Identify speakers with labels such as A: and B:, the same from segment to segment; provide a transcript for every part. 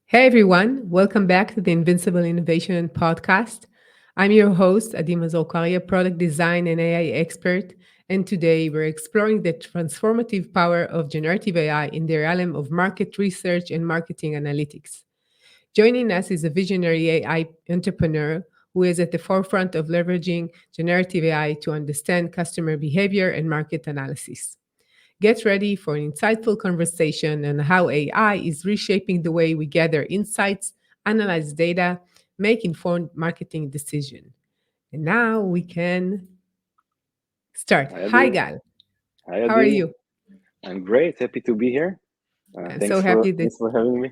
A: Hey everyone, welcome back to the Invincible Innovation Podcast. I'm your host, Adima Zolkaria, product design and AI expert. And today we're exploring the transformative power of generative AI in the realm of market research and marketing analytics. Joining us is a visionary AI entrepreneur who is at the forefront of leveraging generative AI to understand customer behavior and market analysis. Get ready for an insightful conversation on how AI is reshaping the way we gather insights, analyze data, make informed marketing decisions. And now we can start.
B: Hi,
A: Hi,
B: Adi.
A: Gal.
B: Hi,
A: How are
B: Adi.
A: you?
B: I'm great. Happy to be here.
A: I'm
B: Thanks
A: so
B: for
A: happy that
B: thanks for having me.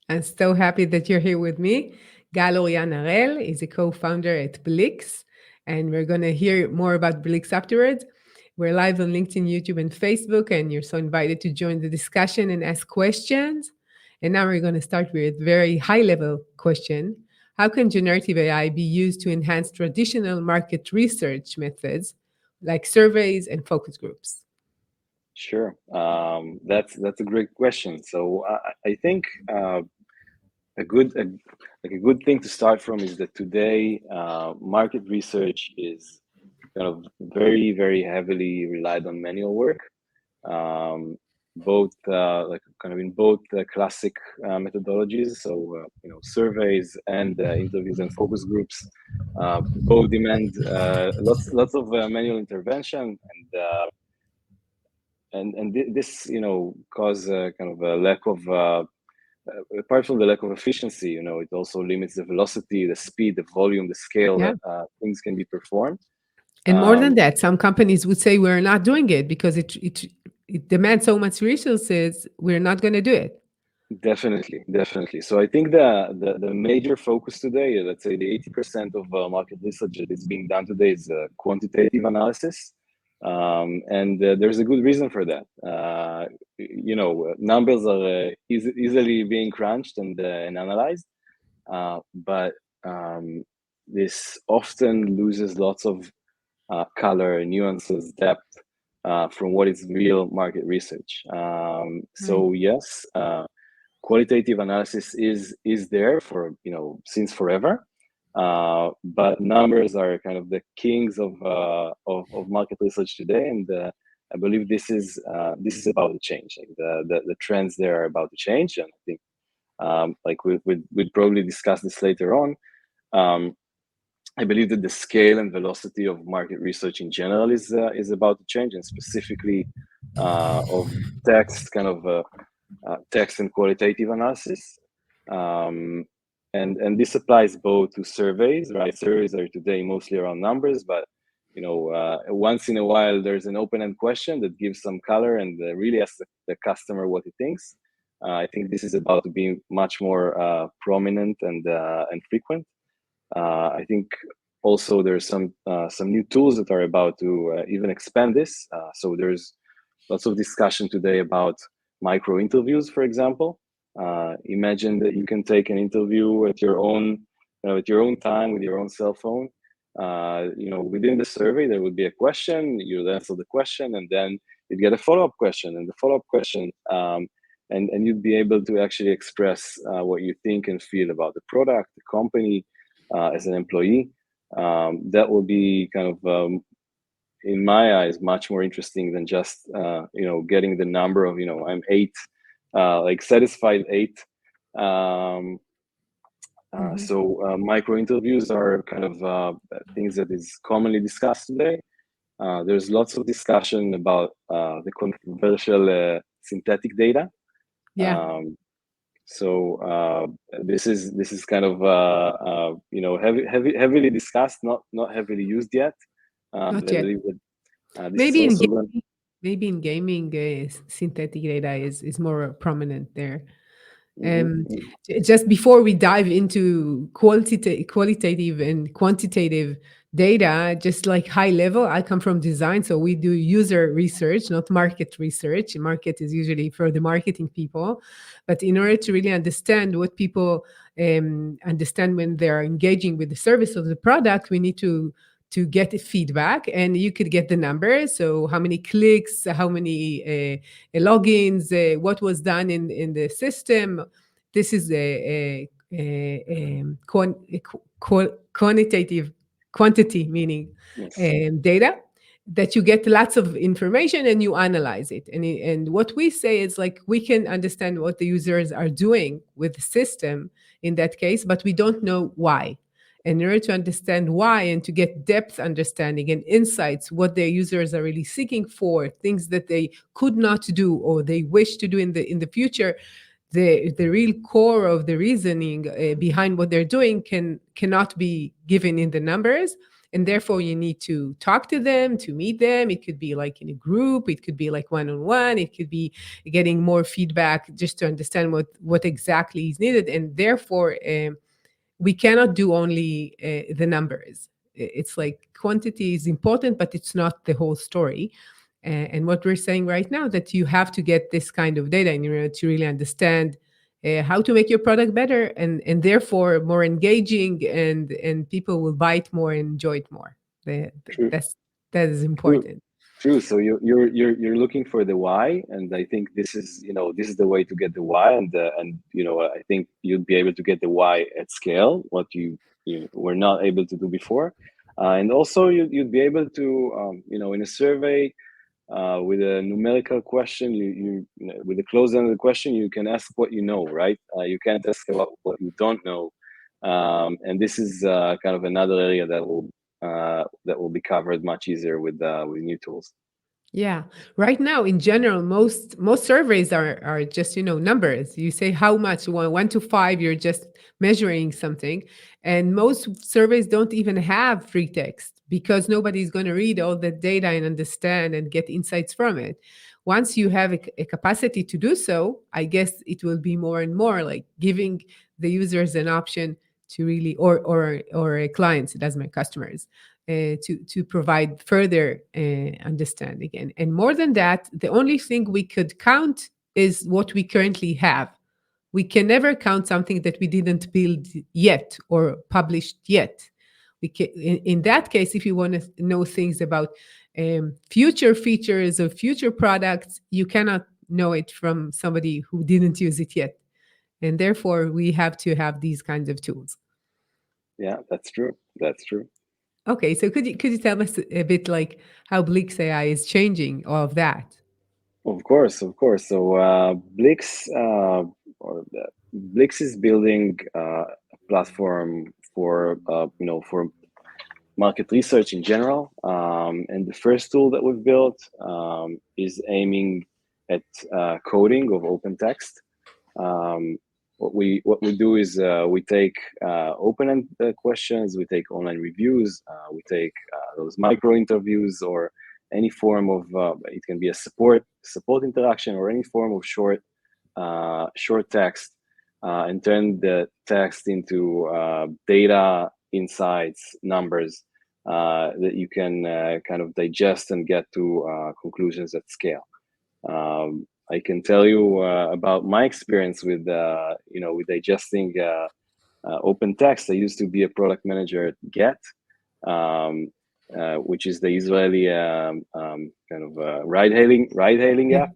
A: I'm so happy that you're here with me. Gal Orian Harel is a co-founder at Blix, and we're going to hear more about Blix afterwards. We're live on LinkedIn, YouTube, and Facebook, and you're so invited to join the discussion and ask questions. And now we're going to start with a very high-level question. How can generative AI be used to enhance traditional market research methods like surveys and focus groups?
B: Sure. That's a great question. So I think a good a good thing to start from is that today market research is kind of very heavily relied on manual work. Um, both like kind of in both classic methodologies, so surveys and interviews and focus groups, both demand lots of manual intervention and this cause kind of a lack of apart from the lack of efficiency, it also limits the velocity, the speed, the volume, the scale
A: Yeah.
B: that things can be performed.
A: And more than
B: Um,
A: that, some companies would say we're not doing it because it demands so much resources. We're not going to do it.
B: definitely. So I think the major focus today, let's say the 80% of market research that is being done today is quantitative analysis. And there's a good reason for that. Numbers are easily being crunched and analyzed, but um, this often loses lots of color, nuances, depth from what is real market research.
A: Right.
B: So yes, qualitative analysis is there for since forever, but numbers are kind of the kings of market research today, and I believe this is about to change. Like the trends there are about to change, and I think like we'd probably discuss this later on. Um, I believe that the scale and velocity of market research in general is about to change, and specifically of text, text and qualitative analysis. Um, and this applies both to surveys, right? Surveys are today mostly around numbers, but once in a while there's an open-end question that gives some color and really asks the customer what he thinks. I think this is about to be much more prominent and frequent. I think also there's some new tools that are about to even expand this. So there's lots of discussion today about micro interviews, for example. Imagine that you can take an interview at your own time with your own cell phone. Within the survey, there would be a question. You'd answer the question, and then you'd get a follow-up question, and the follow-up question, and you'd be able to actually express what you think and feel about the product, the company, as an employee. That will be kind of in my eyes much more interesting than just getting the number of I'm eight, like satisfied eight. um,
A: Mhm.
B: Micro interviews are kind of things that is commonly discussed today. There's lots of discussion about the controversial synthetic data.
A: Yeah.
B: um, this is kind of heavily discussed, not heavily used yet, but
A: Not
B: I
A: yet.
B: believe that this is
A: Maybe in
B: also going.
A: gaming, maybe in gaming, synthetic data is more prominent there. Um,
B: Mhm.
A: just before we dive into qualitative and quantitative data, just like high level, I come from design, so we do user research, not market research. Market is usually for the marketing people, but in order to really understand what people understand when they're engaging with the service of the product, we need to get the feedback, and you could get the numbers. So how many clicks, how many logins, what was done in the system, this is quantitative quantity, meaning
B: Yes.
A: data, that you get lots of information and you analyze it. And what we say is like we can understand what the users are doing with the system in that case, but we don't know why. And in order to understand why and to get depth understanding and insights, what their users are really seeking for, things that they could not do or they wish to do in the future, the real core of the reasoning behind what they're doing cannot be given in the numbers, and therefore you need to talk to them, to meet them. It could be like in a group, it could be like one-on-one, it could be getting more feedback just to understand what exactly is needed. And therefore we cannot do only the numbers. It's like quantity is important, but it's not the whole story. And what we're saying right now, that you have to get this kind of data in order to really understand how to make your product better, and therefore more engaging, and people will buy it more and enjoy it more.
B: True.
A: That's that is
B: True.
A: important.
B: True. So you're looking for the why, and I think this is the way to get the why, and I think you'd be able to get the why at scale, what you were not able to do before, and also you'd be able to in a survey with a numerical question, with a closed-ended question, you can ask what you know, right? You can't ask about what you don't know, and this is kind of another area that will be covered much easier with new tools.
A: Yeah. Right now, in general, most surveys are just numbers. You say how much, one to five. You're just measuring something, and most surveys don't even have free text because nobody's going to read all the data and understand and get insights from it. Once you have a capacity to do so, I guess it will be more and more like giving the users an option to really, or clients, it doesn't matter, customers, to provide further understanding. And more than that, the only thing we could count is what we currently have. We can never count something that we didn't build yet or published yet. In that case, if you want to know things about future features or future products, you cannot know it from somebody who didn't use it yet. And therefore, we have to have these kinds of tools.
B: Yeah, that's true. That's true.
A: Okay, so could you tell us a bit like how Blix AI is changing all of that?
B: Of course, of course. So Blix is building a platform for for market research in general. And the first tool that we've built is aiming at coding of open text. What we do is we take open questions, we take online reviews, we take those micro interviews, or any form of it can be a support interaction, or any form of short text, and turn the text into data, insights, numbers that you can kind of digest and get to conclusions at scale. I can tell you about my experience with with digesting open text. I used to be a product manager at Get, which is the Israeli kind of ride hailing
A: Yeah,
B: app,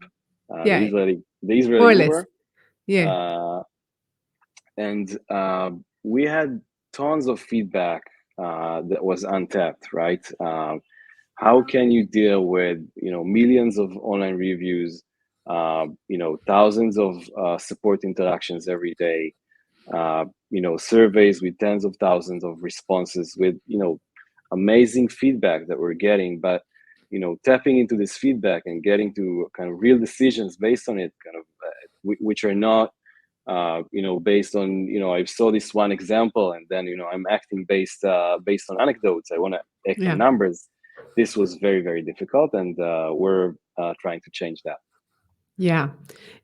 A: yeah,
B: the Israeli
A: more or less.
B: Uber.
A: Yeah,
B: Uh, and we had tons of feedback that was untapped, right? How can you deal with millions of online reviews, thousands of support interactions every day, surveys with tens of thousands of responses, with amazing feedback that we're getting, but tapping into this feedback and getting to kind of real decisions based on it, kind of which are not based on I saw this one example and then I'm acting based on anecdotes. I want to act on
A: yeah.
B: numbers. This was very, very difficult, and we're trying to change that.
A: Yeah.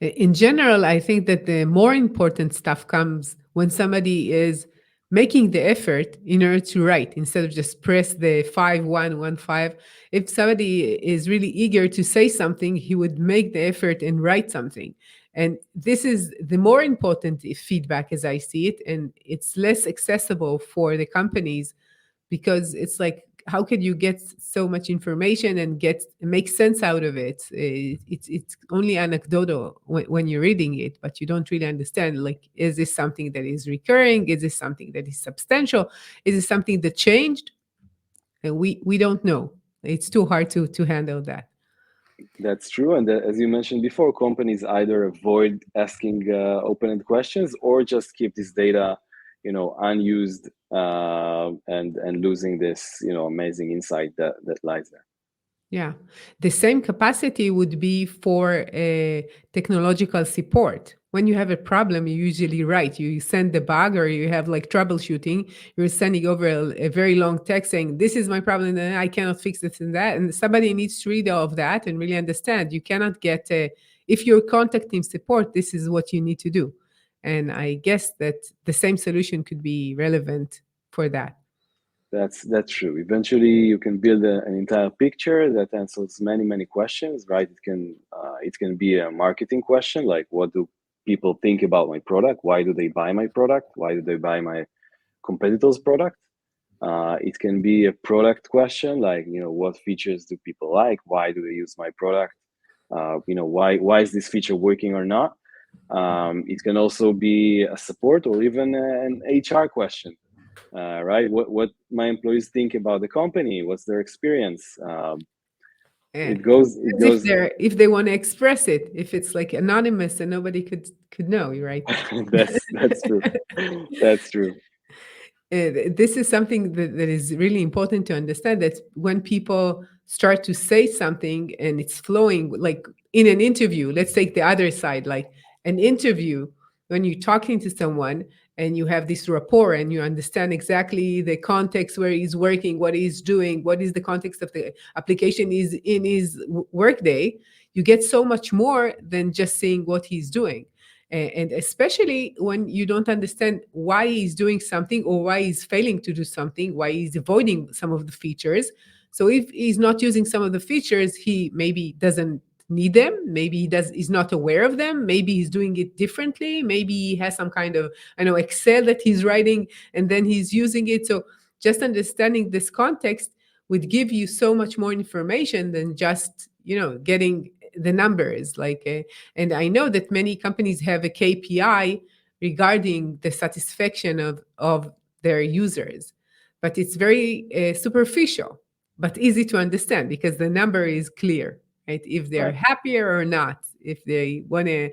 A: In general, I think that the more important stuff comes when somebody is making the effort in order to write instead of just press the 5115. If somebody is really eager to say something, he would make the effort and write something. And this is the more important feedback as I see it. And it's less accessible for the companies because it's like how could you get so much information and get make sense out of it? It's only anecdotal when you're reading it, but you don't really understand, like, is this something that is recurring? Is this something that is substantial? Is it something that changed? And we don't know. It's too hard to handle that.
B: That's true. And as you mentioned before, companies either avoid asking open-ended questions or just keep this data, unused, and losing this, amazing insight that lies there.
A: Yeah. The same capacity would be for technological support. When you have a problem, you usually write, you send the bug, or you have like troubleshooting, you're sending over a very long text saying, this is my problem and I cannot fix this and that. And somebody needs to read all of that and really understand. You cannot get, if you're contacting support, this is what you need to do. And I guess that the same solution could be relevant for that.
B: That's true. Eventually, you can build an entire picture that answers many questions, right? It can be a marketing question, like what do people think about my product? Why do they buy my product? Why do they buy my competitor's product? It can be a product question, like what features do people like? Why do they use my product? Why is this feature working or not? It can also be a support or even an HR question, right? What my employees think about the company? What's their experience?
A: Eh,
B: It goes. It
A: depends if
B: goes.
A: they want to express it. If it's like anonymous and nobody could know, right?
B: That's true. That's true.
A: This is something that is really important to understand, that when people start to say something and it's flowing, like in an interview, let's take the other side, like an interview, when you're talking to someone and you have this rapport and you understand exactly the context where he's working, what he's doing, what is the context of the application is in his workday, you get so much more than just seeing what he's doing. And especially when you don't understand why he's doing something or why he's failing to do something, why he's avoiding some of the features. So if he's not using some of the features, he maybe doesn't need them, maybe he's not aware of them, maybe he's doing it differently, maybe he has some kind of, I know, Excel that he's writing and then he's using it. So just understanding this context would give you so much more information than just, getting the numbers, like and I know that many companies have a KPI regarding the satisfaction of their users, but it's very superficial, but easy to understand because the number is clear, right? If they're
B: Right.
A: happier or not, if they want to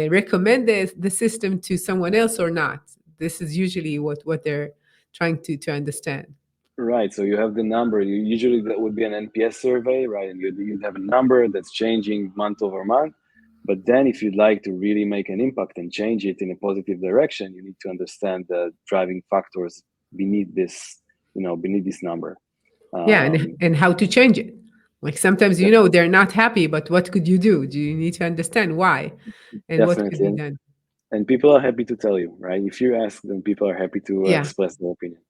A: recommend the system to someone else or not. This is usually what they're trying to understand.
B: Right. So you have the number. Usually that would be an NPS survey, right? And you'd have a number that's changing month over month. But then, if you'd like to really make an impact and change it in a positive direction, you need to understand the driving factors beneath this, beneath this number.
A: Yeah, and
B: Um,
A: and how to change it. Like sometimes
B: def-
A: they're not happy, but what could you do? Do you need to understand why and what could
B: Definitely,
A: be
B: and,
A: done?
B: and people are happy to tell you, right? If you ask them, people are happy to
A: Yeah.
B: express their opinion.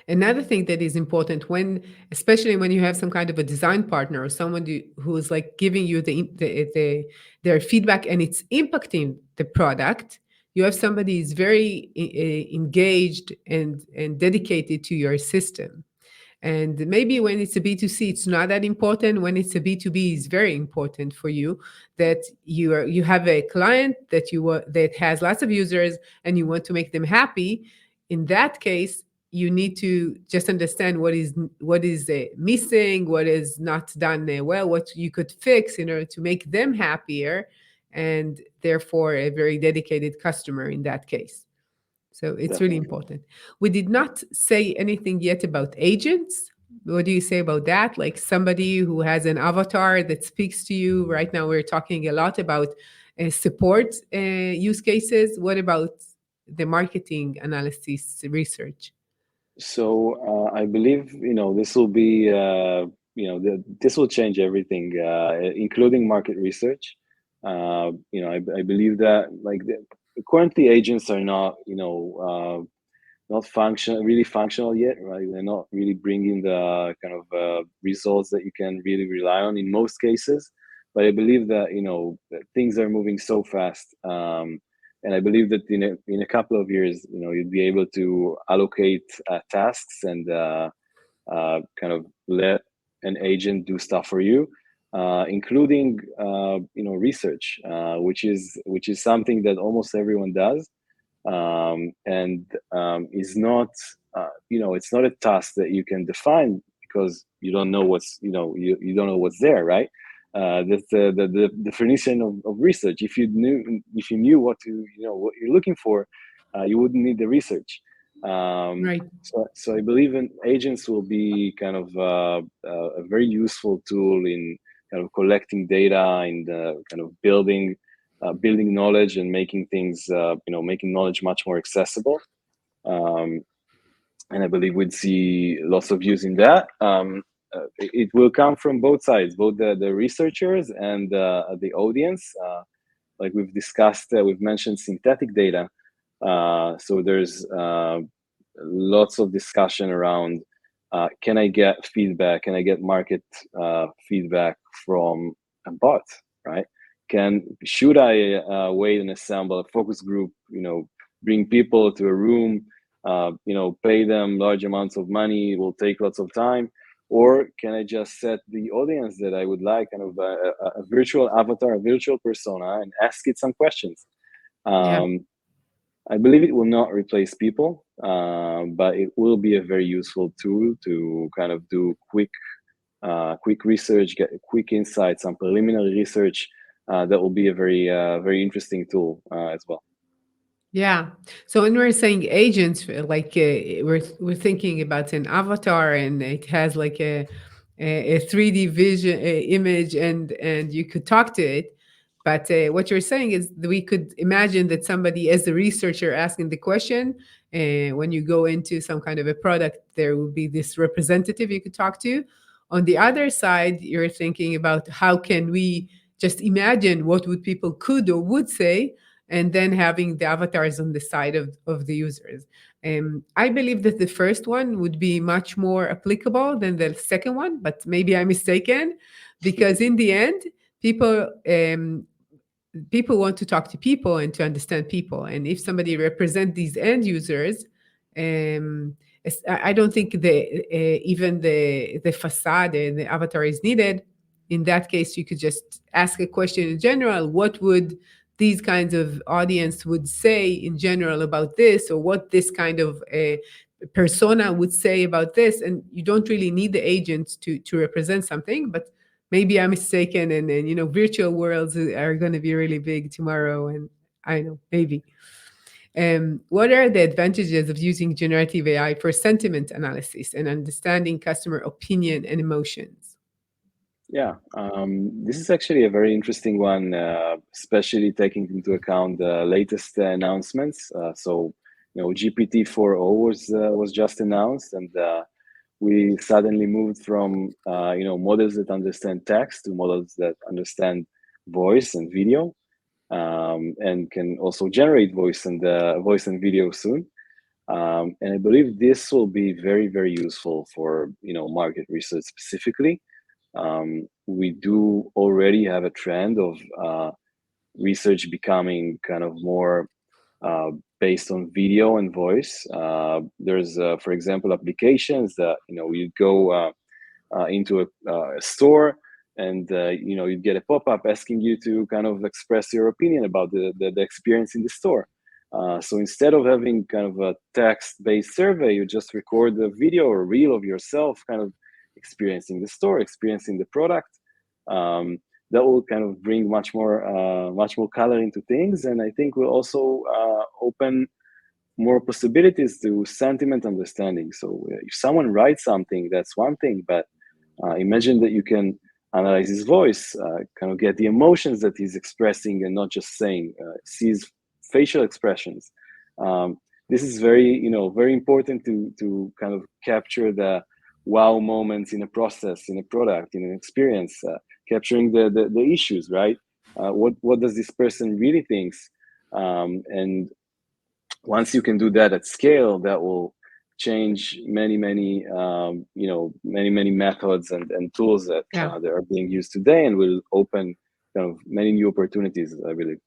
A: Another thing that is important when, especially when you have some kind of a design partner or someone who is like giving you their feedback and it's impacting the product, you have somebody who's very engaged and dedicated to your system. And maybe when it's a B2C, it's not that important. When it's a B2B, it's very important for you that you have a client that has lots of users and you want to make them happy. In that case, you need to just understand what is missing, what is not done well, what you could fix in order to make them happier, and therefore a very dedicated customer in that case. So it's really
B: Definitely.
A: important. We did not say anything yet about agents. What do you say about that? Like somebody who has an avatar that speaks to you. Right now, we're talking a lot about support use cases. What about the marketing analysis research?
B: So I believe this will be this will change everything, including market research. I believe that currently agents are not not really functional yet, right? They're not really bringing the kind of results that you can really rely on in most cases. But I believe that that things are moving so fast, and I believe that in a couple of years, you'd be able to allocate tasks and kind of let an agent do stuff for you, including research, which is something that almost everyone does, and is not it's not a task that you can define because you don't know you don't know what's there, right? That's the definition of research. If you knew what you're looking for, you wouldn't need the research.
A: Right.
B: So I believe in agents will be kind of a very useful tool in kind of collecting data and kind of building knowledge and making things, making knowledge much more accessible. Um, and I believe we'd see lots of use in that. It will come from both sides, both the researchers and the audience. Like we've discussed, we've mentioned synthetic data. So there's lots of discussion around can I get feedback? Can I get market feedback from a bot, right? Should I wait and assemble a focus group? Bring people to a room, pay them large amounts of money. It will take lots of time. Or can I just set the audience that I would like, kind of a virtual avatar, a virtual persona, and ask it some questions?
A: Yeah.
B: I believe it will not replace people, but it will be a very useful tool to kind of do quick research, get quick insights, some preliminary research. That will be a very interesting tool as well.
A: Yeah. So when we're saying agents, like we're thinking about an avatar, and it has like a 3D vision image, and you could talk to it. But what you're saying is that we could imagine that somebody, as the researcher, asking the question, when you go into some kind of a product, there will be this representative you could talk to. On the other side, you're thinking about how can we just imagine what would people could or would say, and then having the avatars on the side of the users. I believe that the first one would be much more applicable than the second one, but maybe I'm mistaken, because in the end, people want to talk to people and to understand people. And if somebody represent these end users, I don't think even the facade and the avatar is needed. In that case, you could just ask a question in general. What would these kinds of audience would say in general about this, or what this kind of persona would say about this? And you don't really need the agents to represent something, but maybe I'm mistaken, and virtual worlds are going to be really big tomorrow, and I know maybe. What are the advantages of using generative AI for sentiment analysis and understanding customer opinion and emotions?
B: Yeah, this is actually a very interesting one, especially taking into account the latest announcements. GPT-4o was just announced, and we suddenly moved from models that understand text to models that understand voice and video, and can also generate voice and video soon. And I believe this will be very, very useful for market research specifically. We do already have a trend of research becoming kind of more based on video and voice. There's, for example, applications that you go into a store, and you get a pop-up asking you to kind of express your opinion about the experience in the store. So instead of having kind of a text-based survey, you just record a video or reel of yourself kind of experiencing the store, experiencing the product. That will kind of bring much more color into things, and I think will also open more possibilities to sentiment understanding. So if someone writes something, that's one thing, but imagine that you can analyze his voice, kind of get the emotions that he's expressing and not just saying, sees facial expressions. This is very important to kind of capture the wow moments in a process, in a product, in an experience, capturing the issues, right? What does this person really thinks? And once you can do that at scale, that will change many methods and tools that
A: Yeah.
B: that are being used today, and will open kind of many new opportunities, I believe.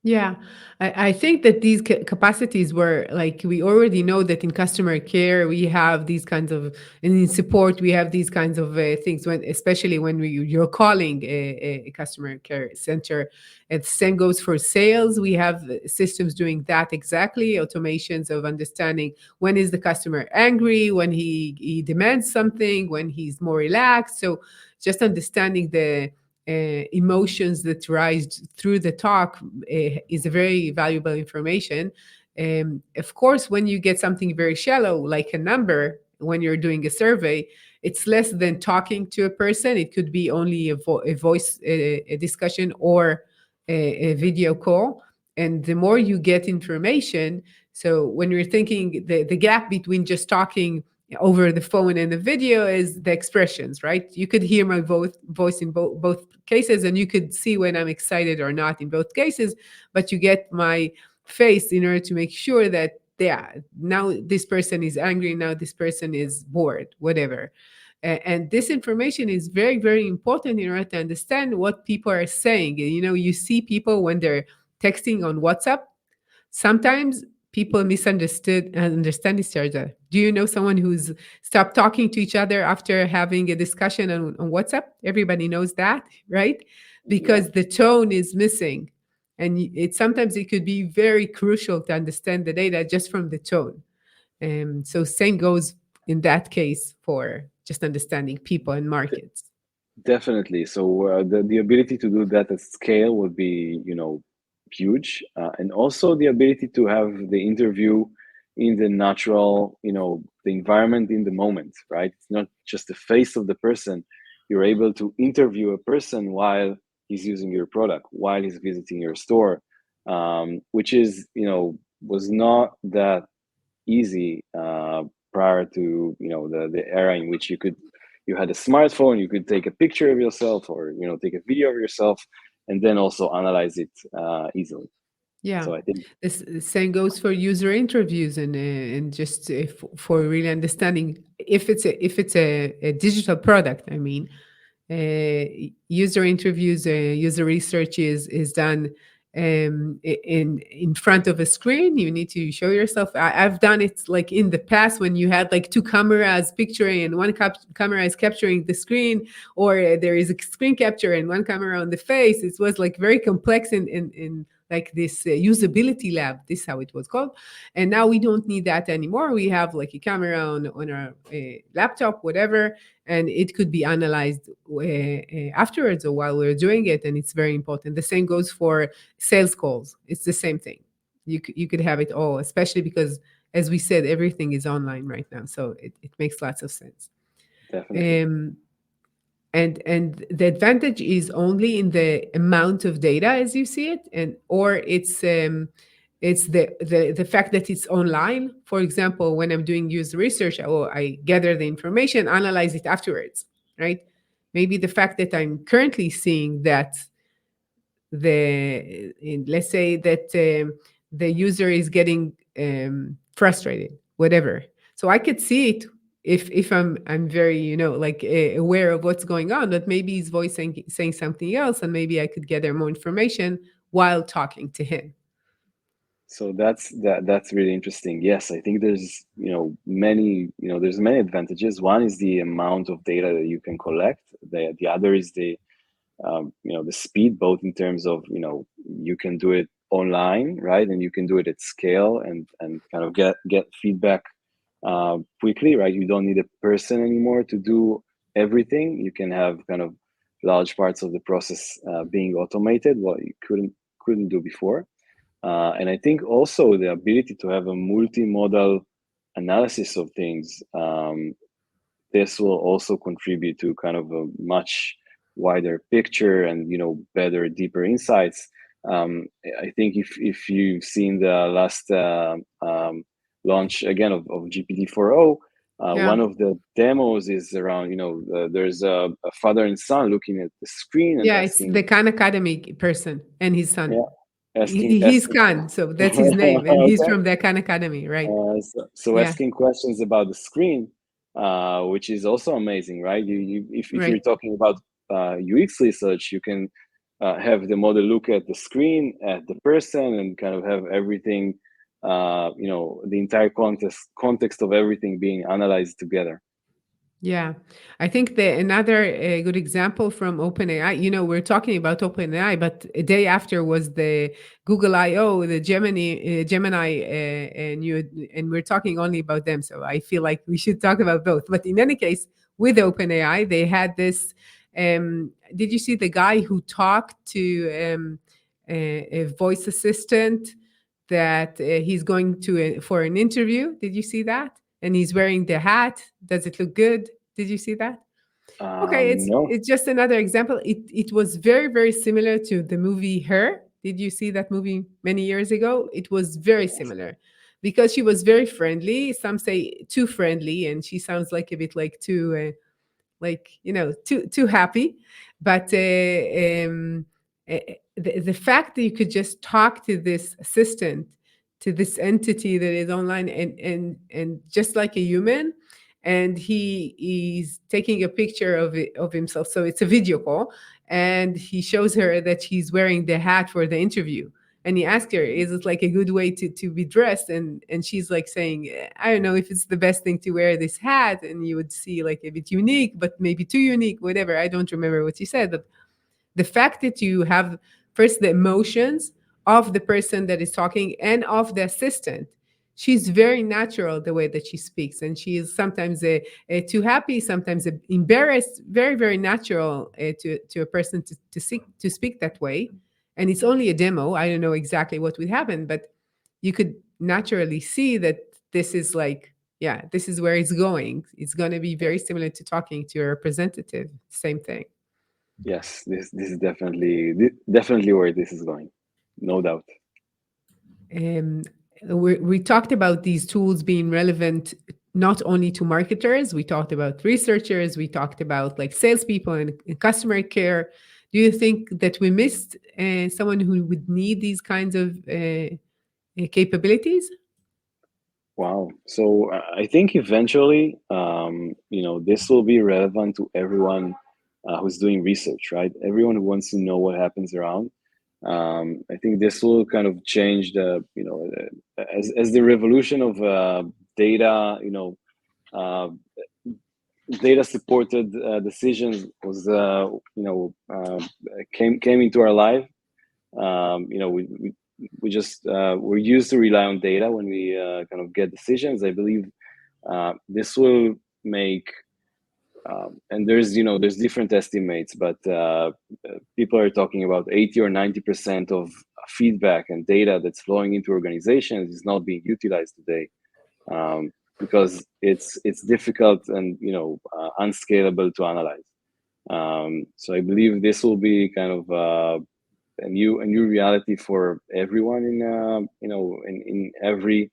A: Yeah, I think that these capacities were like we already know that in customer care we have these kinds of, and in support we have these kinds of things when, especially when you're calling a customer care center. And same goes for sales. We have systems doing that exactly. Automations of understanding when is the customer angry, when he demands something, when he's more relaxed. So just understanding the emotions that rise through the talk is a very valuable information. Of course, when you get something very shallow, like a number, when you're doing a survey, it's less than talking to a person. It could be only a voice a discussion or a video call. And the more you get information, so when you're thinking the gap between just talking over the phone and the video is the expressions, right? You could hear my voice in both cases, and you could see when I'm excited or not in both cases, but you get my face in order to make sure that, yeah, now this person is angry, now this person is bored, whatever. And this information is very, very important in order to understand what people are saying. You know, you see people when they're texting on WhatsApp. Sometimes people misunderstood and understand each other. Do you know someone who's stopped talking to each other after having a discussion on WhatsApp? Everybody knows that, right?
B: Yeah,
A: Because the tone is missing. And it sometimes it could be very crucial to understand the data just from the tone. So same goes in that case for just understanding people and markets.
B: definitely. So the ability to do that at scale would be, huge, and also the ability to have the interview in the natural, the environment in the moment, right? It's not just the face of the person. You're able to interview a person while he's using your product, while he's visiting your store, which is, was not that easy prior to the era in which you had a smartphone, you could take a picture of yourself or take a video of yourself and then also analyze it easily.
A: Yeah,
B: So I think
A: this same goes for user interviews and just for really understanding if it's a digital product. I mean, user interviews, user research is done in front of a screen. You need to show yourself. I've done it like in the past when you had like two cameras picturing and one camera is capturing the screen, or there is a screen capture and one camera on the face. It was like very complex in like this usability lab. This is how it was called. And now we don't need that anymore. We have like a camera on our laptop, whatever, and it could be analyzed afterwards or while we're doing it, and it's very important. The same goes for sales calls. It's the same thing. You could have it all, especially because, as we said, everything is online right now, so it makes lots of sense.
B: definitely.
A: um, and the advantage is only in the amount of data as you see it, and or it's the fact that it's online. For example, when I'm doing user research, I gather the information, analyze it afterwards, right? Maybe the fact that I'm currently seeing that let's say that the user is getting frustrated, whatever. So I could see it if I'm very like aware of what's going on. But maybe his voice saying something else, and maybe I could gather more information while talking to him.
B: So that's really interesting. Yes, I think there's many there's many advantages. One is the amount of data that you can collect. The other is the speed, both in terms of you can do it online, right, and you can do it at scale and kind of get feedback quickly, right? You don't need a person anymore to do everything. You can have kind of large parts of the process being automated, what you couldn't do before. And I think also the ability to have a multimodal analysis of things, this will also contribute to kind of a much wider picture and better, deeper insights. I think if you've seen the last launch again of GPT-4o,
A: Yeah.
B: one of the demos is around there's a father and son looking at the screen and
A: Yeah, it's
B: asking,
A: the Khan Academy person and his son.
B: yeah, asking
A: He's
B: asking
A: Khan, so that's his name, and he's
B: okay.
A: from the Khan Academy, right?
B: So
A: Yeah,
B: asking questions about the screen, which is also amazing, right? If you're
A: right.
B: talking about UX research, you can have the model look at the screen, at the person, and kind of have everything, the entire context of everything being analyzed together.
A: Yeah, I think the another good example from OpenAI. We're talking about OpenAI, but a day after was the Google I/O, the Gemini, and we're talking only about them. So I feel like we should talk about both. But in any case, with OpenAI, they had this. Did you see the guy who talked to a voice assistant that he's going to for an interview? Did you see that? And he's wearing the hat. Does it look good? Did you see that? Okay,
B: No.
A: it's just another example. It was very very similar to the movie Her. Did you see that movie many years ago? It was very
B: Yes.
A: similar because she was very friendly. Some say too friendly, and she sounds like a bit like too too happy. But the fact that you could just talk to this assistant, to this entity that is online, and just like a human, and he is taking a picture of himself, so it's a video call, and he shows her that he's wearing the hat for the interview, and he asked her, is it like a good way to be dressed? And she's like saying, I don't know if it's the best thing to wear this hat, and you would see like a bit unique, but maybe too unique, whatever. I don't remember what she said, but the fact that you have first the emotions of the person that is talking and of the assistant, she's very natural the way that she speaks, and she is sometimes too happy, sometimes embarrassed, very very natural to a person to speak that way. And it's only a demo. I don't know exactly what would happen, but you could naturally see that this is like, yeah, this is where it's going. It's going to be very similar to talking to a representative. Same thing.
B: Yes, this is definitely where this is going, no doubt.
A: Um, we talked about these tools being relevant not only to marketers, we talked about researchers, we talked about like salespeople and customer care. Do you think that we missed someone who would need these kinds of capabilities?
B: Wow. So I think eventually, this will be relevant to everyone who's doing research, right? Everyone who wants to know what happens around. I think this will kind of change as the revolution of data, uh, data supported decisions was, came into our life. We just we're used to rely on data when we kind of get decisions. I believe this will make, and there's different estimates, but people are talking about 80 or 90% of feedback and data that's flowing into organizations is not being utilized today, because it's difficult and unscalable to analyze. So I believe this will be kind of a new reality for everyone in every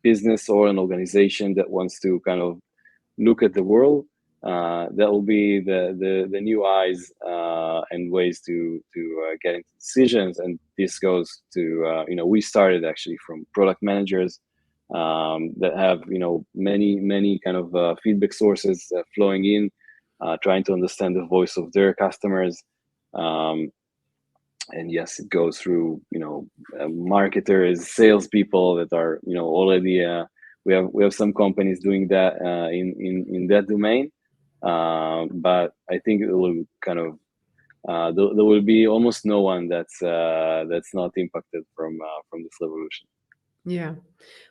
B: business or an organization that wants to kind of look at the world. That will be the new eyes and ways to get into decisions. And this goes to we started actually from product managers that have many kind of feedback sources flowing in, trying to understand the voice of their customers. And yes, it goes through marketers, salespeople that are already. We have some companies doing that in that domain, but I think it will kind of there will be almost no one that's not impacted from this revolution.
A: Yeah.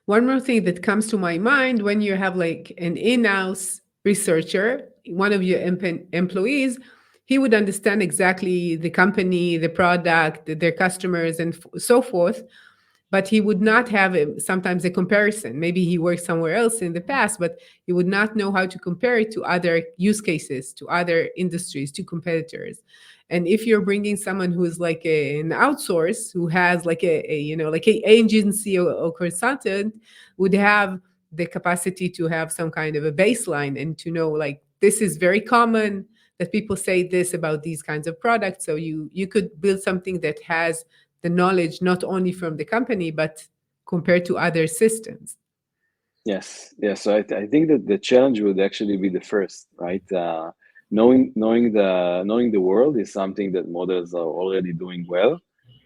A: One more thing that comes to my mind, when you have like an in-house researcher, one of your employees, he would understand exactly the company, the product, their customers, and so forth, but he would not have sometimes a comparison. Maybe he worked somewhere else in the past, but he would not know how to compare it to other use cases, to other industries, to competitors. And if you're bringing someone who's like an outsource, who has like like a agency or consultant, would have the capacity to have some kind of a baseline and to know like this is very common that people say this about these kinds of products. So you could build something that has the knowledge not only from the company but compared to other systems.
B: Yes, yes. So I think that the challenge would actually be the first, right? knowing the world is something that models are already doing well.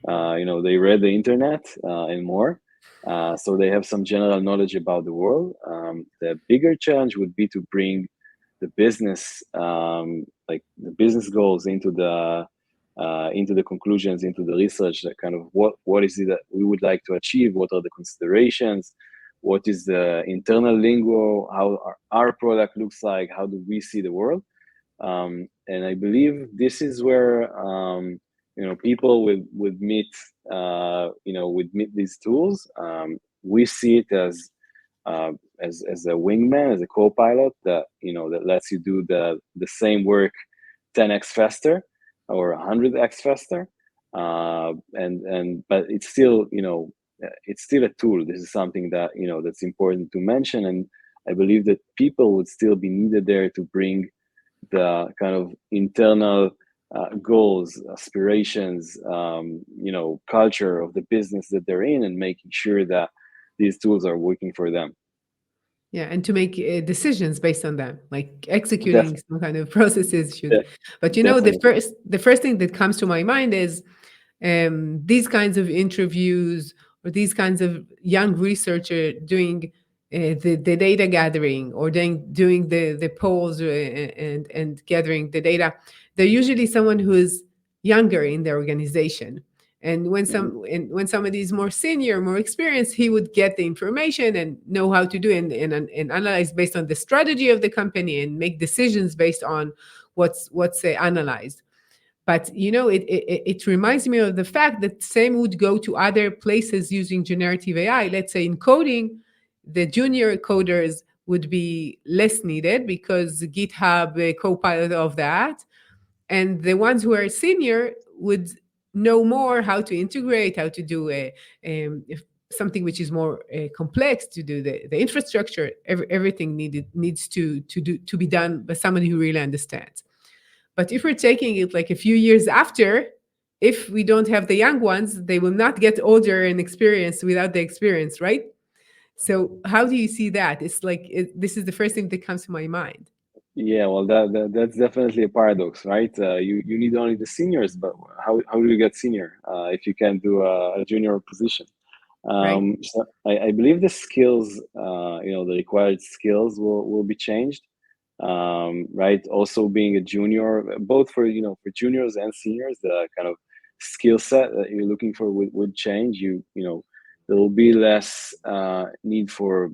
B: They read the internet and more, so they have some general knowledge about the world. The bigger challenge would be to bring the business, like the business goals, into the conclusions, into the research. That kind of what is it that we would like to achieve? What are the considerations? What is the internal lingo? How our product looks like? How do we see the world? And I believe this is where people would meet these tools. We see it as a wingman, as a co-pilot that lets you do the same work 10x faster or 100x faster. But it's still a tool. This is something that that's important to mention, and I believe that people would still be needed there to bring the kind of internal goals, aspirations, culture of the business that they're in, and making sure that these tools are working for them.
A: Yeah, and to make decisions based on them, like executing
B: Def-
A: some kind of processes should.
B: de-
A: But
B: Definitely.
A: the first thing that comes to my mind is these kinds of interviews or these kinds of young researcher doing the data gathering or doing the polls and gathering the data. They're usually someone who is younger in their organization. And
B: Mhm.
A: when somebody is more senior, more experienced, he would get the information and know how to do it and analyze based on the strategy of the company and make decisions based on what's analyzed. But it reminds me of the fact that same would go to other places using generative AI. Let's say in coding, the junior coders would be less needed because GitHub co-pilot of that, and the ones who are senior would know more how to integrate, how to do if something which is more complex, to do the infrastructure. Everything needs to be done by somebody who really understands. But if we're taking it like a few years after, if we don't have the young ones, they will not get older and experienced without the experience, right? So how do you see that? It's like this is the first thing that comes to my mind.
B: Yeah, well, that's definitely a paradox, right? You need only the seniors, but how do you get senior if you can't do a junior position?
A: Right.
B: So I believe the skills, the required skills will be changed, right? Also, being a junior, both for juniors and seniors, the kind of skill set that you're looking for would change. There will be less need for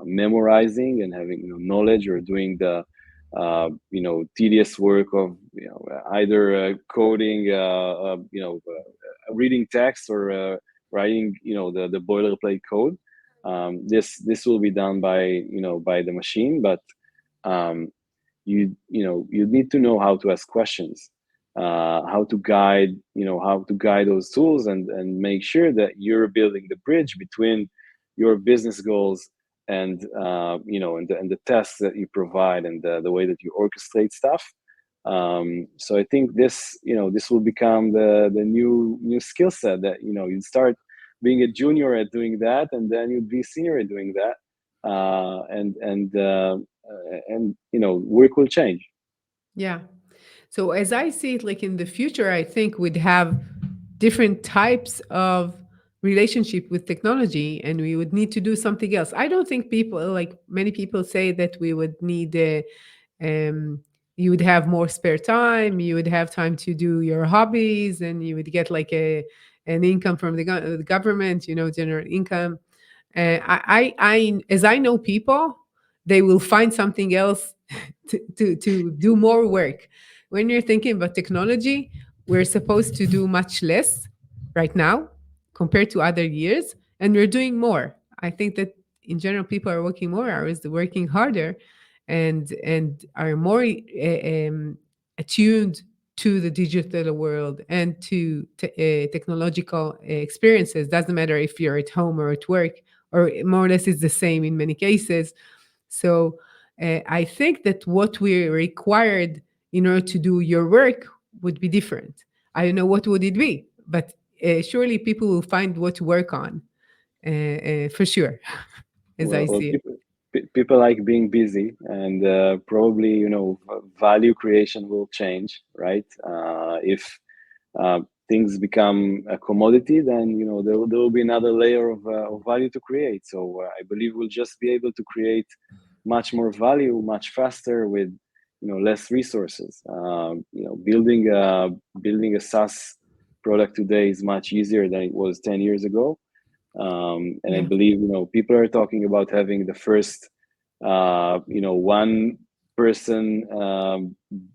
B: memorizing and having knowledge, or doing the tedious work of either coding, reading text, or writing the boilerplate code. This will be done by the machine, but um, you need to know how to ask questions, how to guide those tools, and make sure that you're building the bridge between your business goals and the tasks that you provide, and the way that you orchestrate stuff. So I think this will become the new skill set, that you start being a junior at doing that, and then you'd be senior at doing that, and work will change.
A: Yeah. So as I see it, like in the future, I think we'd have different types of relationship with technology, and we would need to do something else. I don't think people, like many people say, that we would need um, you would have more spare time, you would have time to do your hobbies, and you would get like an income from the government, general income. As I know people, they will find something else to do more work. When you're thinking about technology, we're supposed to do much less right now compared to other years, and we're doing more. I think that in general, people are working more hours, they're working harder, and are more attuned to the digital world and to technological experiences. Doesn't matter if you're at home or at work, or more or less it's the same in many cases. So I think that what we required in order to do your work would be different. I don't know what would it be, but surely people will find what to work on, for sure, as
B: Well,
A: I see it.
B: people like being busy, and probably value creation will change, right? If uh, things become a commodity, then there will be another layer of value to create. So I believe we'll just be able to create much more value much faster with less resources. Building a SaaS product today is much easier than it was 10 years ago. And I
A: Yeah.
B: believe people are talking about having the first 1 person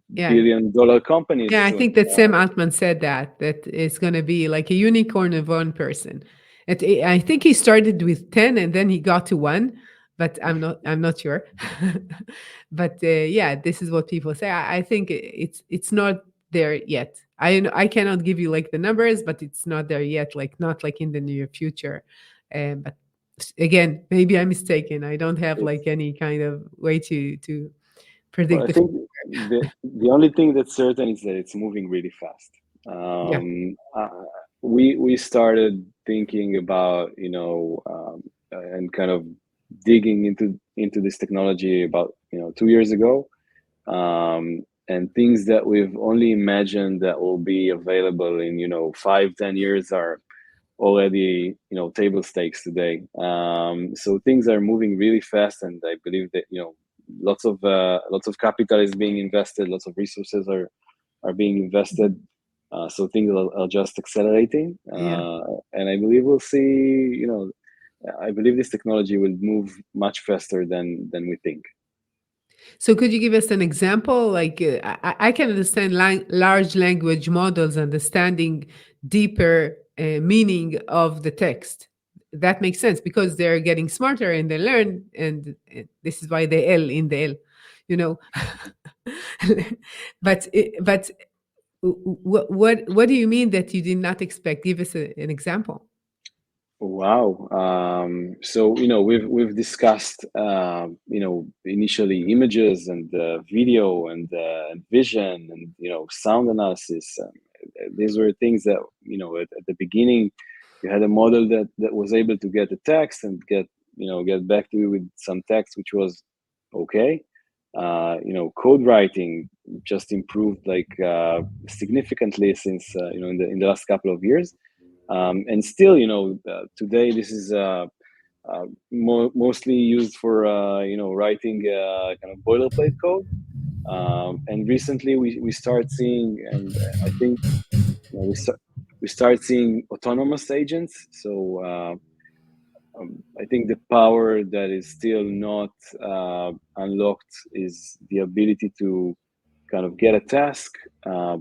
A: Yeah.
B: billion-dollar companies
A: Yeah, I
B: soon.
A: think that Sam Altman said that it's going to be like a unicorn of one person. I think he started with 10 and then he got to one, but I'm not sure. But yeah, this is what people say. I think it's not there yet. I cannot give you like the numbers, but it's not there yet. Like not like in the near future. But again, maybe I'm mistaken. I don't have
B: It's
A: like any kind of way to
B: Well,
A: predict
B: I
A: the
B: think
A: future.
B: the only thing that's certain is that it's moving really fast.
A: Yeah.
B: We started thinking about and kind of digging into this technology about 2 years ago, and things that we've only imagined that will be available in 5-10 years are already table stakes today. So things are moving really fast, and I believe that lots of capital is being invested, lots of resources are being invested. So things are just accelerating,
A: Yeah.
B: and I believe we'll see. I believe this technology will move much faster than we think.
A: So could you give us an example? Like I can understand large language models understanding deeper meaning of the text. That makes sense because they're getting smarter and they learn, and this is why they L in the L, you know. but what do you mean that you did not expect? Give us an example.
B: Wow. So we've discussed initially images and video and vision and sound analysis. These were things that at the beginning you had a model that was able to get the text and get back to you with some text which was okay. Code writing just improved like significantly since in the last couple of years. And still, today this is mostly used for writing kind of boilerplate code. And recently we start seeing, and I think we start seeing autonomous agents. So I think the power that is still not unlocked is the ability to kind of get a task, uh,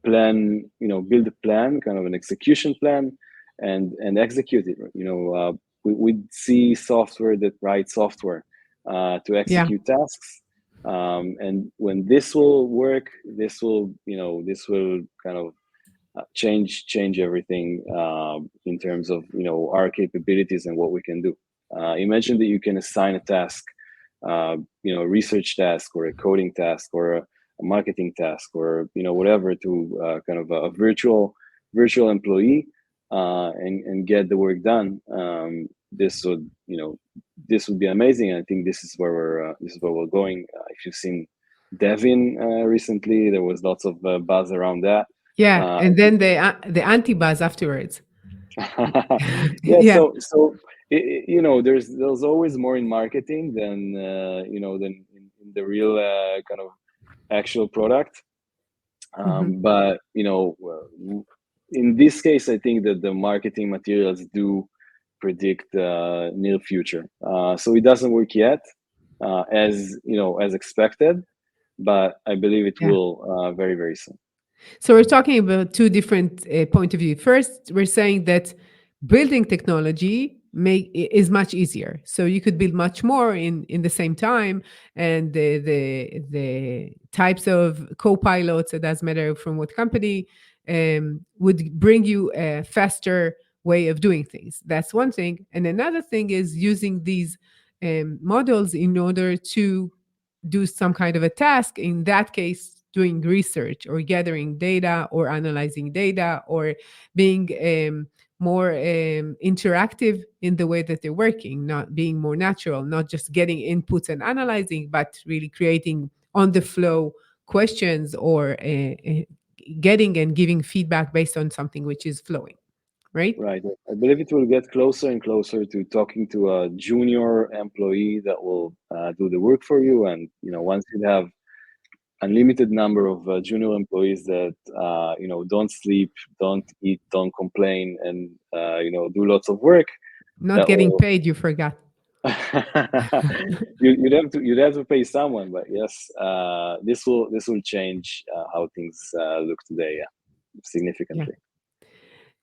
B: plan, build a plan, kind of an execution plan, and execute it. We'd see software that writes software to
A: Yeah.
B: execute tasks. And when this will work, this will kind of change everything in terms of our capabilities and what we can do. Imagine that you can assign a task, a research task or a coding task or a marketing task or whatever to kind of a virtual employee, and get the work done. This would be amazing. I think this is where we're going. If you've seen Devin recently, there was lots of buzz around that.
A: Yeah.
B: uh,
A: And then the anti-buzz afterwards.
B: yeah,
A: Yeah.
B: there's always more in marketing than in the real kind of actual product.
A: Mhm.
B: But in this case, I think that the marketing materials do predict near future. So it doesn't work yet, as expected, but I believe it
A: Yeah.
B: will very, very soon.
A: So we're talking about two different point of view. First, we're saying that building technology is much easier. So you could build much more in the same time, and the types of co-pilots, it doesn't matter from what company, would bring you a faster way of doing things. That's one thing. And another thing is using these models in order to do some kind of a task, in that case doing research or gathering data or analyzing data or being more interactive in the way that they're working, not being more natural, not just getting inputs and analyzing, but really creating on the flow questions or getting and giving feedback based on something which is flowing, right?
B: Right. I believe it will get closer and closer to talking to a junior employee that will do the work for you. And once you have unlimited number of junior employees that don't sleep, don't eat, don't complain, and do lots of work,
A: Not
B: that
A: getting
B: will
A: paid, you forgot.
B: you'd have to pay someone. But yes, this will change how things look today, yeah,
A: Yeah.
B: significantly.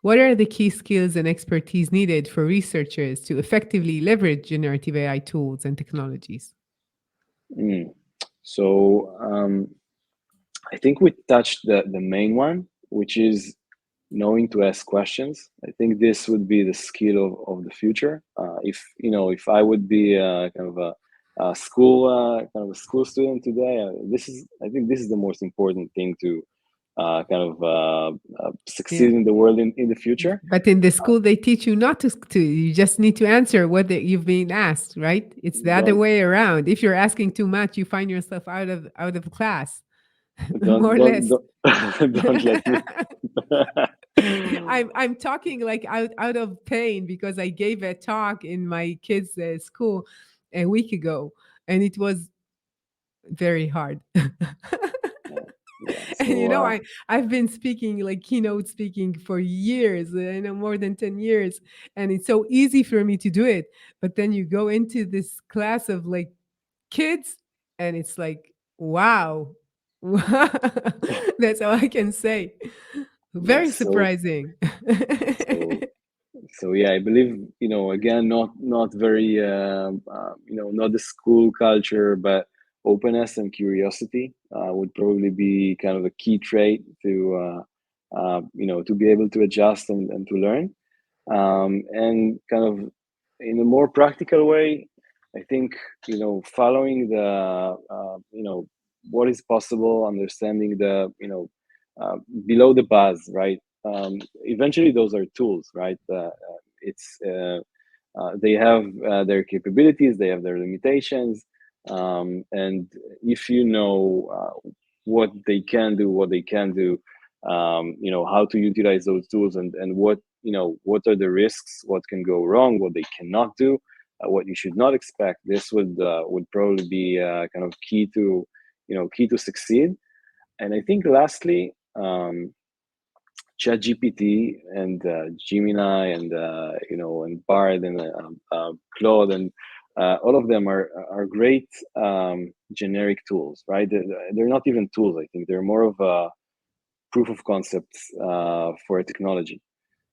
A: What are the key skills and expertise needed for researchers to effectively leverage generative AI tools and technologies?
B: Mm. So I think we touched the main one, which is knowing to ask questions. I think this would be the skill of the future. If I would be kind of a school kind of a school student today, I think this is the most important thing to
A: Yeah.
B: succeed in the world in the future.
A: But in the school, they teach you not to. You just need to answer what you've been asked, right? It's the other
B: Don't
A: way around. If you're asking too much, you find yourself out of class,
B: don't
A: more or
B: don't
A: less.
B: don't let me.
A: I'm talking like out of pain because I gave a talk in my kids' school a week ago, and it was very hard.
B: Yeah.
A: And
B: So
A: I've been speaking like keynote speaking for years, more than 10 years, and it's so easy for me to do it. But then you go into this class of like kids, and it's like, wow. That's all I can say. Very
B: yes.
A: surprising.
B: So so yeah, I believe, again, not very not the school culture, but openness and curiosity would probably be kind of a key trait to be able to adjust and to learn, and kind of in a more practical way. I think following the what is possible, understanding the below the buzz, right? Eventually those are tools, right? It's They have their capabilities, they have their limitations, and if you know what they can do, how to utilize those tools, and what are the risks, what can go wrong, what they cannot do, what you should not expect. This would probably be kind of key to succeed. And I think lastly, ChatGPT and Gemini and and Bard and Claude, and all of them are great generic tools, right? They're not even tools. I think they're more of a proof of concepts for a technology.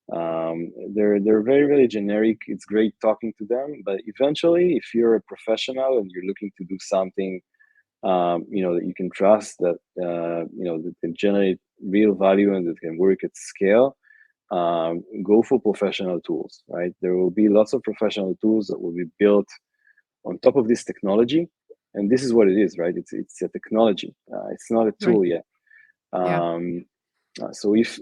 B: They're very, very generic. It's great talking to them, but eventually, if you're a professional and you're looking to do something that you can trust, that can generate real value and that can work at scale, go for professional tools, right? There will be lots of professional tools that will be built on top of this technology, and this is what it is, right? It's a technology. It's not a
A: Right.
B: tool yet.
A: Yeah.
B: So if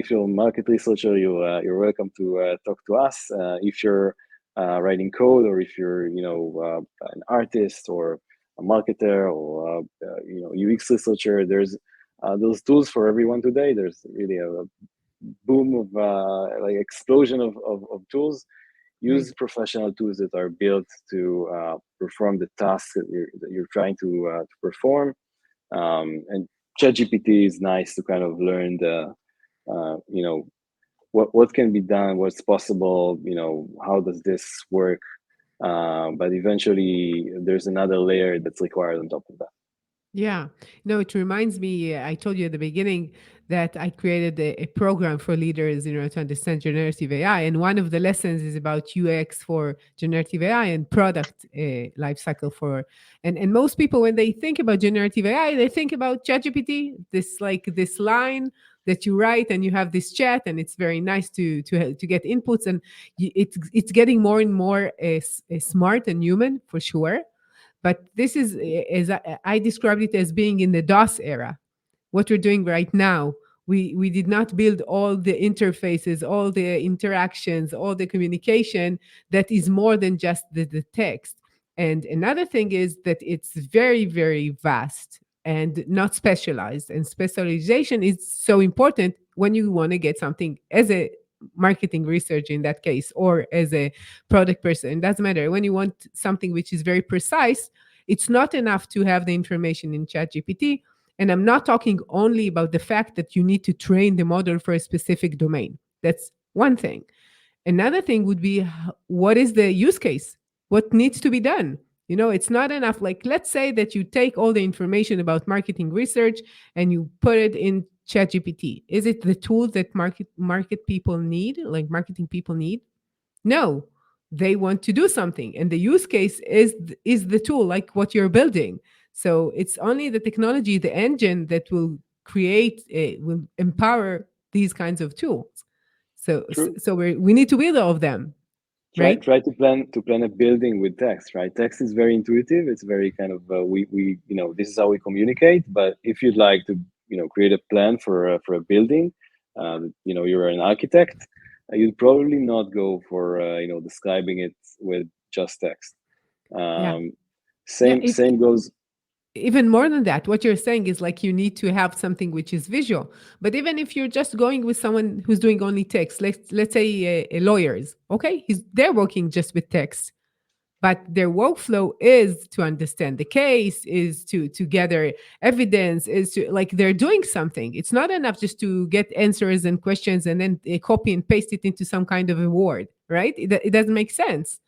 B: you're a market researcher, you're welcome to talk to us. If you're writing code, or if you're an artist or a marketer, or UX researcher, there's those tools for everyone today. There's really a boom of like explosion of tools.
A: Right.
B: Use professional tools that are built to perform the tasks that you're trying to perform, and ChatGPT is nice to kind of learn the, what can be done, what's possible, how does this work. But eventually, there's another layer that's required on top of that.
A: Yeah. No, it reminds me, I told you at the beginning that I created a program for leaders, to understand generative AI. And one of the lessons is about UX for generative AI and product lifecycle for, and most people, when they think about generative AI, they think about ChatGPT, this line that you write and you have this chat, and it's very nice to get inputs, and it's getting more and more smart and human for sure. But this is, as I described it as being in the DOS era. What we're doing right now, We did not build all the interfaces, all the interactions, all the communication that is more than just the text. And another thing is that it's very, very vast and not specialized. And specialization is so important when you want to get something as a marketing research in that case, or as a product person. It doesn't matter. When you want something which is very precise, it's not enough to have the information in ChatGPT. And I'm not talking only about the fact that you need to train the model for a specific domain. That's one thing. Another thing would be, what is the use case? What needs to be done? It's not enough. Like, let's say that you take all the information about marketing research and you put it in ChatGPT. Is it the tool that market people need, like marketing people need? No, they want to do something, and the use case is the tool, like what you're building. So it's only the technology, the engine that will will empower these kinds of tools. So
B: True.
A: we need to build all of them, right?
B: Try to plan a building with text, right? Text is very intuitive. It's very kind of we this is how we communicate. But if you'd like to create a plan for a building, you're an architect, you'd probably not go for describing it with just text.
A: Yeah.
B: um,
A: Yeah.
B: same goes.
A: Even more than that, what you're saying is like you need to have something which is visual. But even if you're just going with someone who's doing only text, let's say lawyers, okay, they're working just with text, but their workflow is to understand the case, is to gather evidence, is to, like, they're doing something. It's not enough just to get answers and questions and then copy and paste it into some kind of a word, right? It doesn't make sense.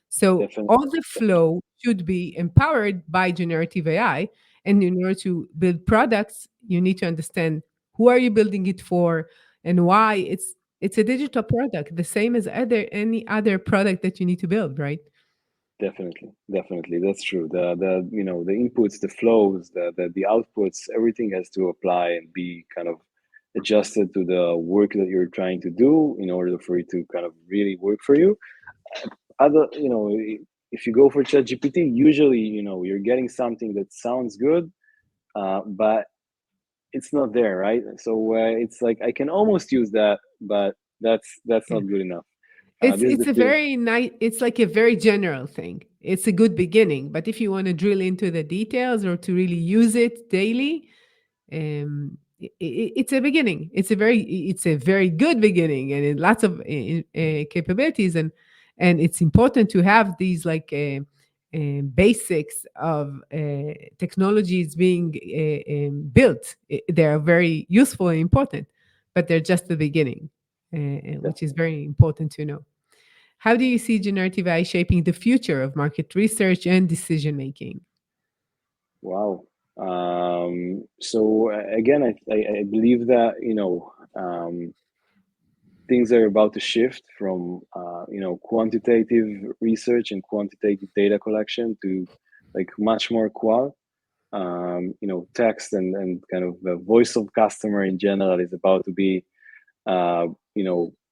A: So
B: Definitely,
A: all the flow should be empowered by generative AI. And in order to build products, you need to understand who are you building it for and why. It's a digital product, the same as any other product that you need to build, right?
B: definitely, that's true. The inputs, the flows, the outputs, everything has to apply and be kind of adjusted to the work that you're trying to do in order for it to kind of really work for you. Other, if you go for ChatGPT, usually you're getting something that sounds good, but it's not there, right? So it's like I can almost use that, but that's
A: Yeah.
B: not good enough.
A: It's
B: This is
A: it's
B: the
A: a
B: thing.
A: very nice, it's like a very general thing. It's a good beginning, but if you want to drill into the details or to really use it daily, it's a beginning. It's a very good beginning, and lots of capabilities, and it's important to have these like basics of technologies being built. They are very useful and important, but they're just the beginning, which is very important to know. How do you see generative AI shaping the future of market research and decision making?
B: Wow. So again, I believe that things are about to shift from quantitative research and quantitative data collection to like much more qual. Text and kind of the voice of customer in general is about to be uh,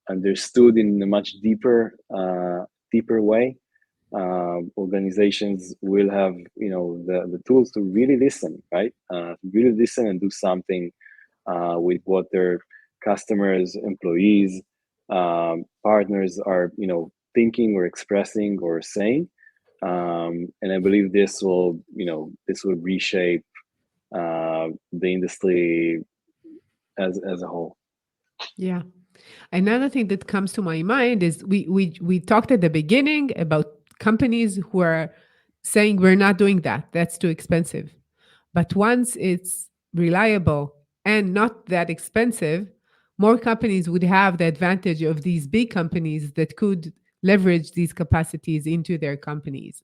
B: understood in a much deeper way. Organizations will have the tools to really listen, right? Really listen and do something with what their customers, employees, partners are thinking or expressing or saying. And I believe this will reshape the industry as a whole.
A: Yeah. Another thing that comes to my mind is we talked at the beginning about companies who are saying we're not doing that. That's too expensive. But once it's reliable and not that expensive, more companies would have the advantage of these big companies that could leverage these capacities into their companies.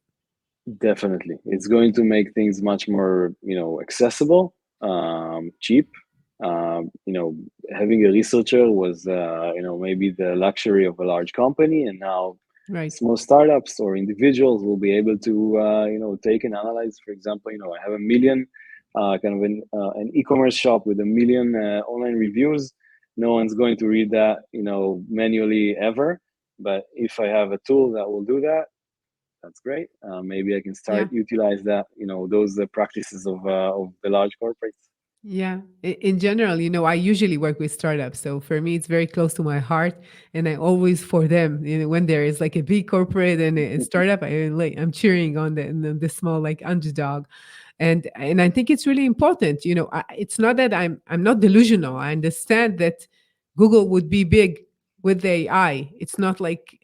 B: Definitely, it's going to make things much more accessible, cheap. Having a researcher was maybe the luxury of a large company, and now
A: Right.
B: small startups or individuals will be able to take and analyze. For example, I have a million kind of an e-commerce shop with a million online reviews. No one's going to read that manually ever. But if I have a tool that will do that, that's great. Maybe I can start
A: Yeah.
B: utilize that, those practices of the large corporates.
A: Yeah. In general, I usually work with startups. So for me, it's very close to my heart. And I always, for them, when there is like a big corporate and a startup, I'm cheering on the small like underdog. And I think it's really important. It's not that I'm not delusional. I understand that Google would be big with the AI. It's not like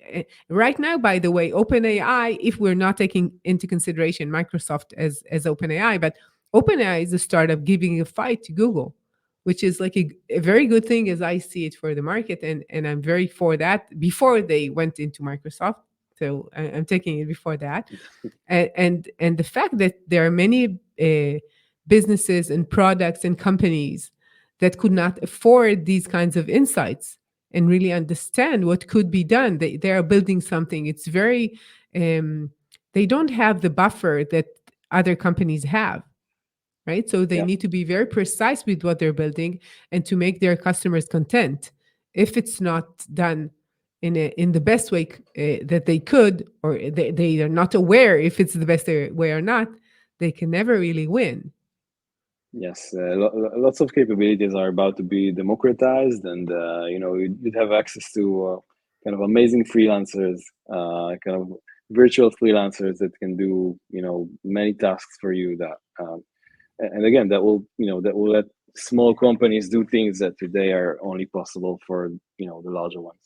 A: right now, by the way, OpenAI, if we're not taking into consideration Microsoft as OpenAI, but OpenAI is a startup giving a fight to Google, which is like a very good thing as I see it for the market. And I'm very for that before they went into Microsoft. So I'm taking it before that. And the fact that there are many businesses and products and companies that could not afford these kinds of insights and really understand what could be done. They are building something. It's very, they don't have the buffer that other companies have, right? So they
B: Yeah.
A: need to be very precise with what they're building and to make their customers content. If it's not done in the best way that they could, or they are not aware if it's the best way or not, they can never really win.
B: Yes, lots of capabilities are about to be democratized, and you'd have access to kind of amazing freelancers, kind of virtual freelancers that can do many tasks for you. That and again, that will let small companies do things that today are only possible for the larger ones.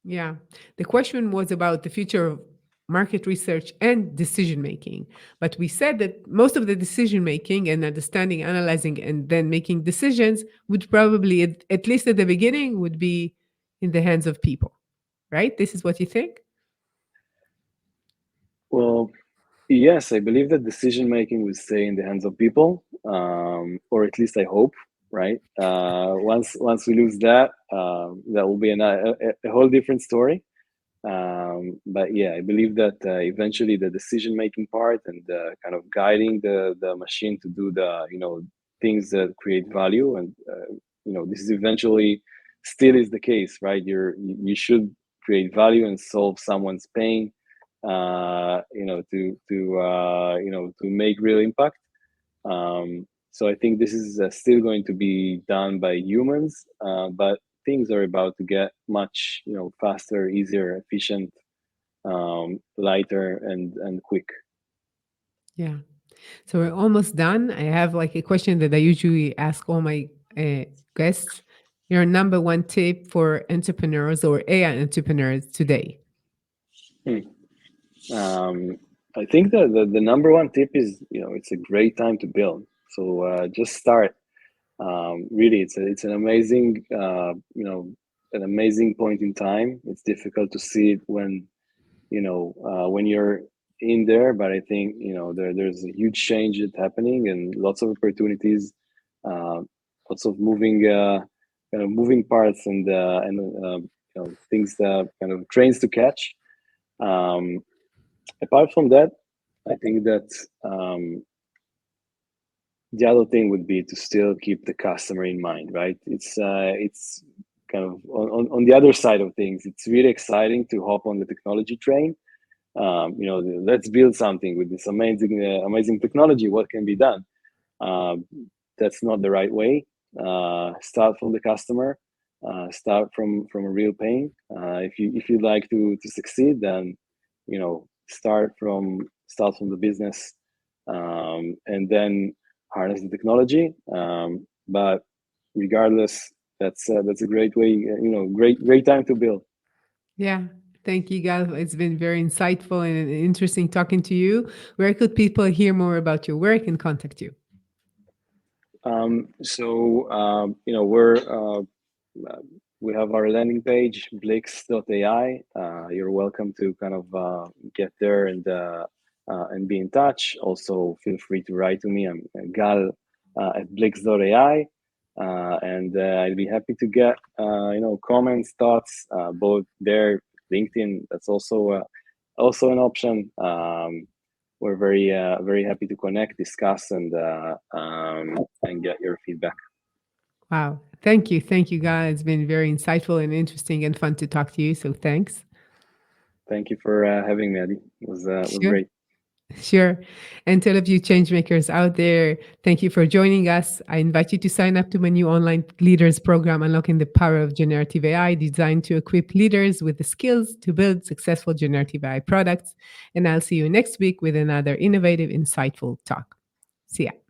A: Yeah. The question was about the future of market research and decision making. But we said that most of the decision making and understanding, analyzing, and then making decisions would probably, at least at the beginning, would be in the hands of people, right? This is what you think?
B: Well, yes, I believe that decision making will stay in the hands of people, or at least I hope. Right. Once we lose that, that will be a whole different story. But yeah, I believe that eventually the decision making part and kind of guiding the machine to do the things that create value, and this is eventually still is the case, right? You should create value and solve someone's pain, to make real impact. So I think this is still going to be done by humans, but things are about to get much faster, easier, efficient, lighter, and quick.
A: Yeah. So we're almost done. I have like a question that I usually ask all my guests. Your number one tip for entrepreneurs or AI entrepreneurs today?
B: Hmm. Um, I think that the number one tip is it's a great time to build. So just start. Really, it's an amazing an amazing point in time. It's difficult to see it when you're in there, but I think there's a huge change that's happening and lots of opportunities, uh, lots of kind of moving parts, and things that kind of trains to catch. um, Apart from that, I think that the other thing would be to still keep the customer in mind, right? It's kind of on the other side of things. It's really exciting to hop on the technology train. Let's build something with this amazing technology. What can be done? Um, that's not the right way. Start from the customer. Start from a real pain. If you'd like to succeed, then start from the business, and then harness the technology. But regardless, that's a great way. Great time to build.
A: Yeah. Thank you, Gal. It's been very insightful and interesting talking to you. Where could people hear more about your work and contact you?
B: Uh, we have our landing page, blix.ai. You're welcome to kind of get there and be in touch. Also, feel free to write to me. I'm gal at blix.ai. And I'd be happy to get comments, thoughts, both there, LinkedIn. That's also an option. We're very happy to connect, discuss, and get your feedback.
A: Wow. Thank you. Thank you, Gal. It's been very insightful and interesting and fun to talk to you. So thanks.
B: Thank you for having me, Adi. It was
A: Sure.
B: great.
A: Sure. And to all of you change makers out there, thank you for joining us. I invite you to sign up to my new online leaders program, Unlocking the Power of Generative AI, designed to equip leaders with the skills to build successful generative AI products. And I'll see you next week with another innovative, insightful talk. See ya.